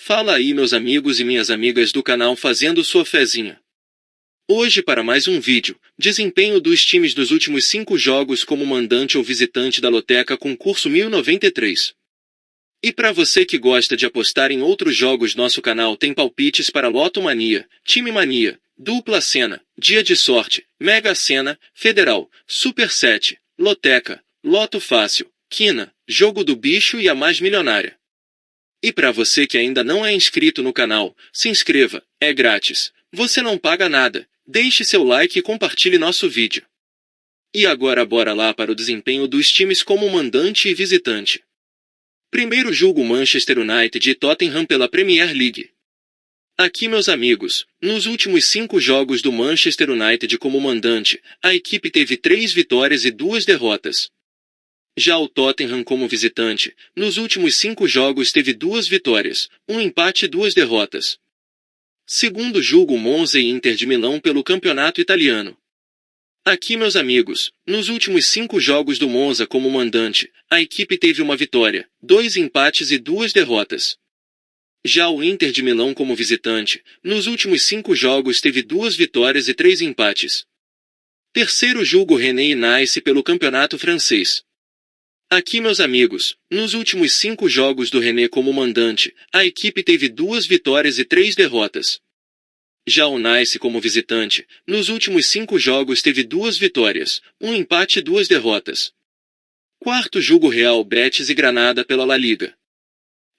Fala aí meus amigos e minhas amigas do canal Fazendo Sua Fezinha. Hoje para mais um vídeo, desempenho dos times dos últimos 5 jogos como mandante ou visitante da Loteca Concurso 1093. E para você que gosta de apostar em outros jogos, nosso canal tem palpites para Loto Mania, Time Mania, Dupla Sena, Dia de Sorte, Mega Sena, Federal, Super 7, Loteca, Loto Fácil, Quina, Jogo do Bicho e a Mais Milionária. E para você que ainda não é inscrito no canal, se inscreva, é grátis, você não paga nada, deixe seu like e compartilhe nosso vídeo. E agora bora lá para o desempenho dos times como mandante e visitante. Primeiro jogo Manchester United e Tottenham pela Premier League. Aqui meus amigos, nos últimos 5 jogos do Manchester United como mandante, a equipe teve 3 vitórias e 2 derrotas. Já o Tottenham como visitante, nos últimos 5 jogos teve 2 vitórias, 1 empate e 2 derrotas. Segundo jogo Monza e Inter de Milão pelo Campeonato Italiano. Aqui meus amigos, nos últimos 5 jogos do Monza como mandante, a equipe teve uma vitória, 2 empates e 2 derrotas. Já o Inter de Milão como visitante, nos últimos 5 jogos teve 2 vitórias e 3 empates. Terceiro jogo Rennes e Nice pelo Campeonato Francês. Aqui meus amigos, nos últimos 5 jogos do Rennes como mandante, a equipe teve 2 vitórias e 3 derrotas. Já o Nice como visitante, nos últimos 5 jogos teve 2 vitórias, 1 empate e 2 derrotas. Quarto jogo Real Betis e Granada pela La Liga.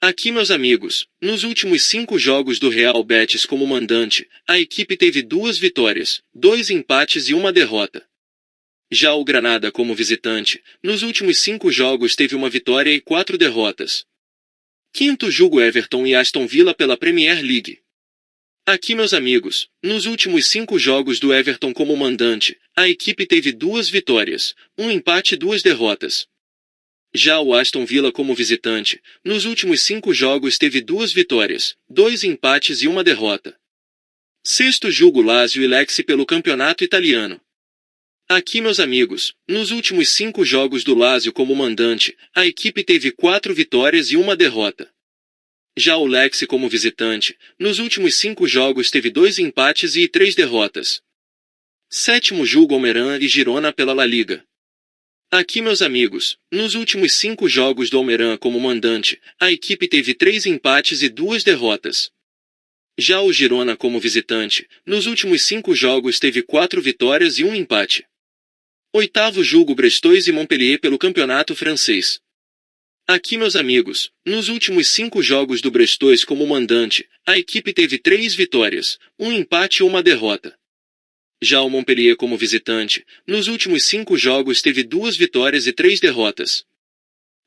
Aqui meus amigos, nos últimos 5 jogos do Real Betis como mandante, a equipe teve 2 vitórias, 2 empates e 1 derrota. Já o Granada como visitante, nos últimos 5 jogos teve uma vitória e 4 derrotas. Quinto jogo Everton e Aston Villa pela Premier League. Aqui meus amigos, nos últimos 5 jogos do Everton como mandante, a equipe teve 2 vitórias, 1 empate e 2 derrotas. Já o Aston Villa como visitante, nos últimos 5 jogos teve 2 vitórias, 2 empates e 1 derrota. Sexto jogo Lazio e Lecce pelo Campeonato Italiano. Aqui meus amigos, nos últimos 5 jogos do Lazio como mandante, a equipe teve 4 vitórias e 1 derrota. Já o Lecce como visitante, nos últimos 5 jogos teve 2 empates e 3 derrotas. Sétimo jogo Almería e Girona pela La Liga. Aqui meus amigos, nos últimos 5 jogos do Almería como mandante, a equipe teve 3 empates e 2 derrotas. Já o Girona como visitante, nos últimos 5 jogos teve 4 vitórias e 1 empate. Oitavo jogo Brestois e Montpellier pelo Campeonato Francês. Aqui meus amigos, nos últimos 5 jogos do Brestois como mandante, a equipe teve 3 vitórias, 1 empate e 1 derrota. Já o Montpellier como visitante, nos últimos 5 jogos teve 2 vitórias e 3 derrotas.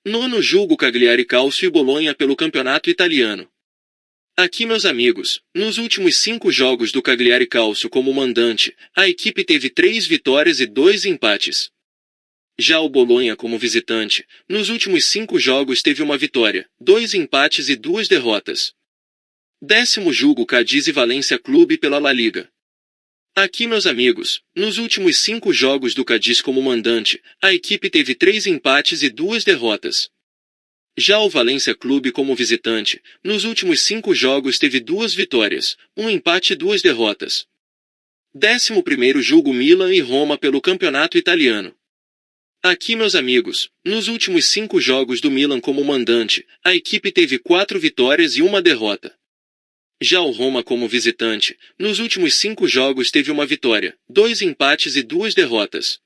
Nono jogo Cagliari Calcio e Bolonha pelo Campeonato Italiano. Aqui meus amigos, nos últimos 5 jogos do Cagliari Calcio como mandante, a equipe teve 3 vitórias e 2 empates. Já o Bolonha como visitante, nos últimos 5 jogos teve uma vitória, 2 empates e 2 derrotas. Décimo jogo Cádiz e Valência Clube pela La Liga. Aqui meus amigos, nos últimos 5 jogos do Cádiz como mandante, a equipe teve 3 empates e 2 derrotas. Já o Valência Clube como visitante, nos últimos 5 jogos teve 2 vitórias, 1 empate e 2 derrotas. 11º jogo Milan e Roma pelo Campeonato Italiano. Aqui meus amigos, nos últimos 5 jogos do Milan como mandante, a equipe teve 4 vitórias e 1 derrota. Já o Roma como visitante, nos últimos 5 jogos teve uma vitória, 2 empates e 2 derrotas.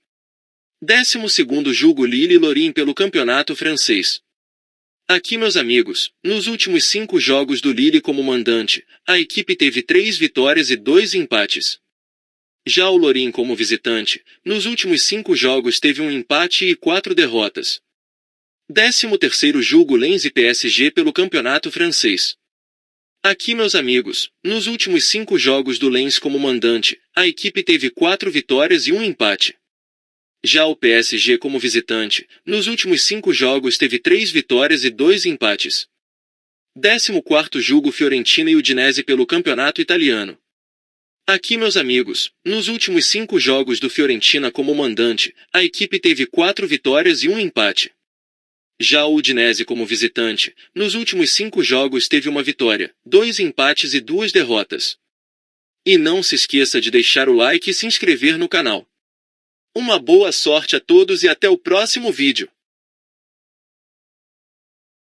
12º jogo Lille e Lorient pelo Campeonato Francês. Aqui meus amigos, nos últimos 5 jogos do Lille como mandante, a equipe teve 3 vitórias e 2 empates. Já o Lorient como visitante, nos últimos 5 jogos teve 1 empate e 4 derrotas. 13º jogo Lens e PSG pelo Campeonato Francês. Aqui meus amigos, nos últimos 5 jogos do Lens como mandante, a equipe teve 4 vitórias e 1 empate. Já o PSG como visitante, nos últimos 5 jogos teve 3 vitórias e 2 empates. 14º jogo Fiorentina e Udinese pelo Campeonato Italiano. Aqui meus amigos, nos últimos 5 jogos do Fiorentina como mandante, a equipe teve 4 vitórias e 1 empate. Já o Udinese como visitante, nos últimos 5 jogos teve uma vitória, 2 empates e 2 derrotas. E não se esqueça de deixar o like e se inscrever no canal. Uma boa sorte a todos e até o próximo vídeo.